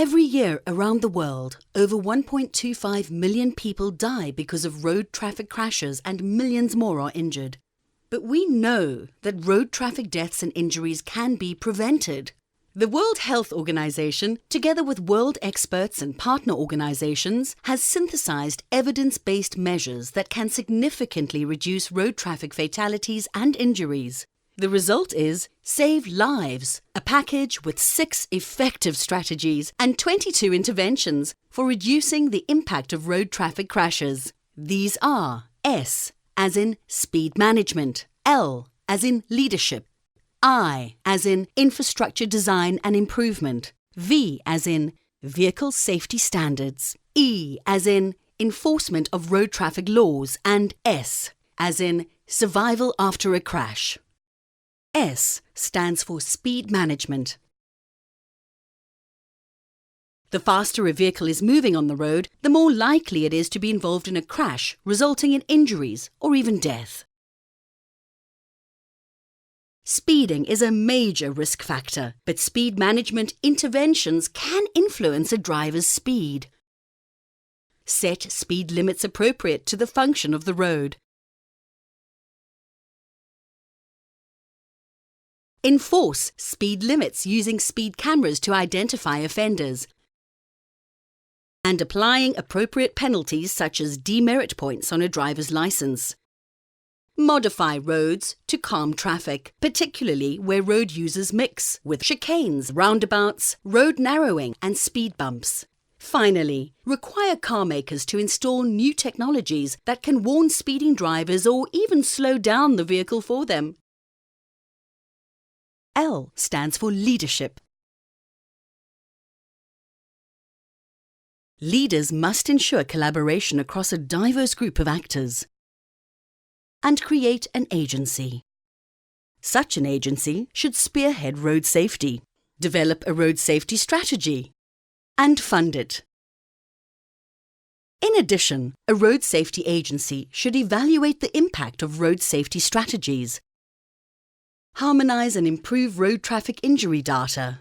Every year around the world, over 1.25 million people die because of road traffic crashes and millions more are injured. But we know that road traffic deaths and injuries can be prevented. The World Health Organization, together with world experts and partner organizations, has synthesized evidence-based measures that can significantly reduce road traffic fatalities and injuries. The result is Save Lives, a package with 6 effective strategies and 22 interventions for reducing the impact of road traffic crashes. These are S, as in speed management, L, as in leadership, I, as in infrastructure design and improvement, V, as in vehicle safety standards, E, as in enforcement of road traffic laws, and S, as in survival after a crash. S stands for speed management. The faster a vehicle is moving on the road, the more likely it is to be involved in a crash, resulting in injuries or even death. Speeding is a major risk factor, but speed management interventions can influence a driver's speed. Set speed limits appropriate to the function of the road. Enforce speed limits using speed cameras to identify offenders. And applying appropriate penalties such as demerit points on a driver's license. Modify roads to calm traffic, particularly where road users mix with chicanes, roundabouts, road narrowing and speed bumps. Finally, require car makers to install new technologies that can warn speeding drivers or even slow down the vehicle for them. L stands for leadership. Leaders must ensure collaboration across a diverse group of actors and create an agency. Such an agency should spearhead road safety, develop a road safety strategy, and fund it. In addition, a road safety agency should evaluate the impact of road safety strategies, harmonize and improve road traffic injury data,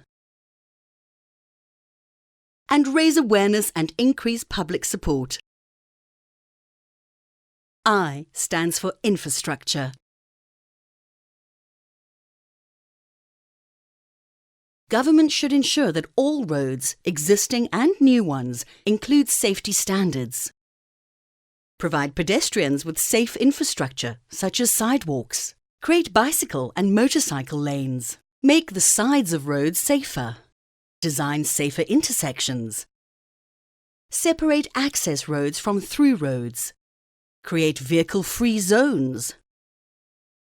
and raise awareness and increase public support. I stands for infrastructure. Government should ensure that all roads, existing and new ones, include safety standards. Provide pedestrians with safe infrastructure, such as sidewalks. Create bicycle and motorcycle lanes. Make the sides of roads safer. Design safer intersections. Separate access roads from through roads. Create vehicle-free zones.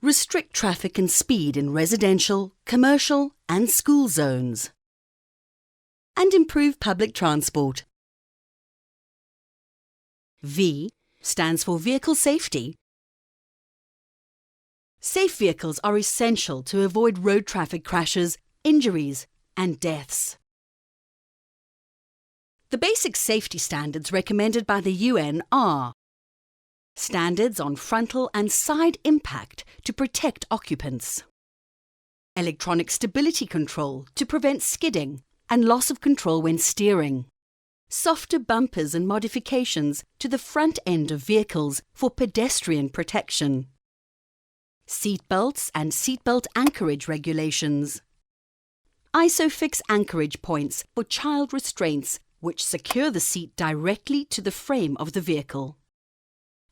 Restrict traffic and speed in residential, commercial and school zones. And improve public transport. V stands for vehicle safety. Safe vehicles are essential to avoid road traffic crashes, injuries and deaths. The basic safety standards recommended by the UN are standards on frontal and side impact to protect occupants, electronic stability control to prevent skidding and loss of control when steering, softer bumpers and modifications to the front end of vehicles for pedestrian protection, seatbelts and seatbelt anchorage regulations, ISOFIX anchorage points for child restraints which secure the seat directly to the frame of the vehicle,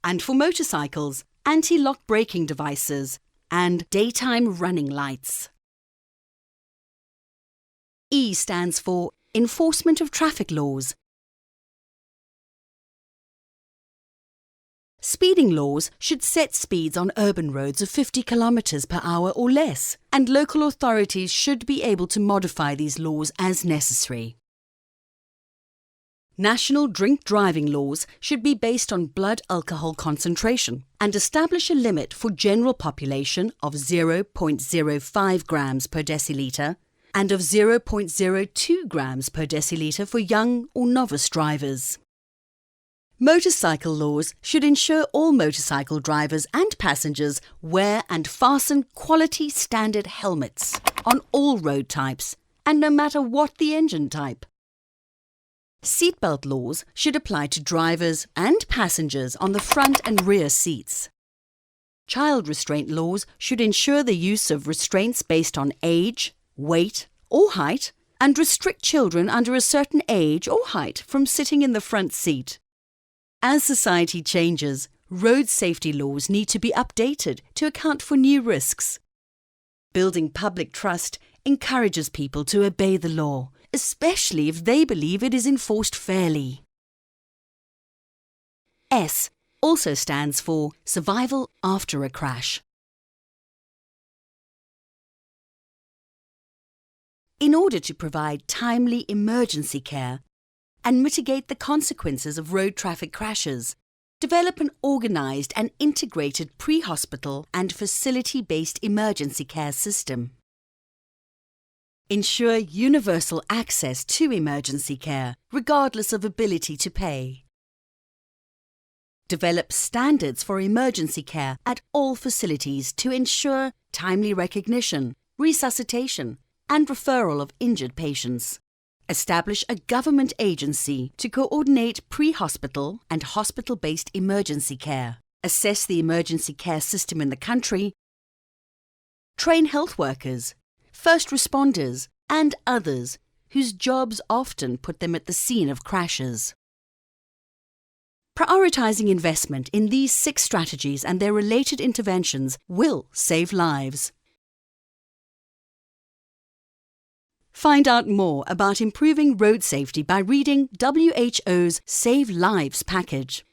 and for motorcycles, anti-lock braking devices and daytime running lights. E stands for enforcement of traffic laws. Speeding laws should set speeds on urban roads of 50 km per hour or less, and local authorities should be able to modify these laws as necessary. National drink driving laws should be based on blood alcohol concentration and establish a limit for general population of 0.05 grams per decilitre and of 0.02 grams per decilitre for young or novice drivers. Motorcycle laws should ensure all motorcycle drivers and passengers wear and fasten quality standard helmets on all road types and no matter what the engine type. Seatbelt laws should apply to drivers and passengers on the front and rear seats. Child restraint laws should ensure the use of restraints based on age, weight, or height, and restrict children under a certain age or height from sitting in the front seat. As society changes, road safety laws need to be updated to account for new risks. Building public trust encourages people to obey the law, especially if they believe it is enforced fairly. S also stands for survival after a crash. In order to provide timely emergency care and mitigate the consequences of road traffic crashes, develop an organised and integrated pre-hospital and facility-based emergency care system. Ensure universal access to emergency care, regardless of ability to pay. Develop standards for emergency care at all facilities to ensure timely recognition, resuscitation, and referral of injured patients. Establish a government agency to coordinate pre-hospital and hospital-based emergency care. Assess the emergency care system in the country. Train health workers, first responders, and others whose jobs often put them at the scene of crashes. Prioritizing investment in these 6 strategies and their related interventions will save lives. Find out more about improving road safety by reading WHO's Save Lives package.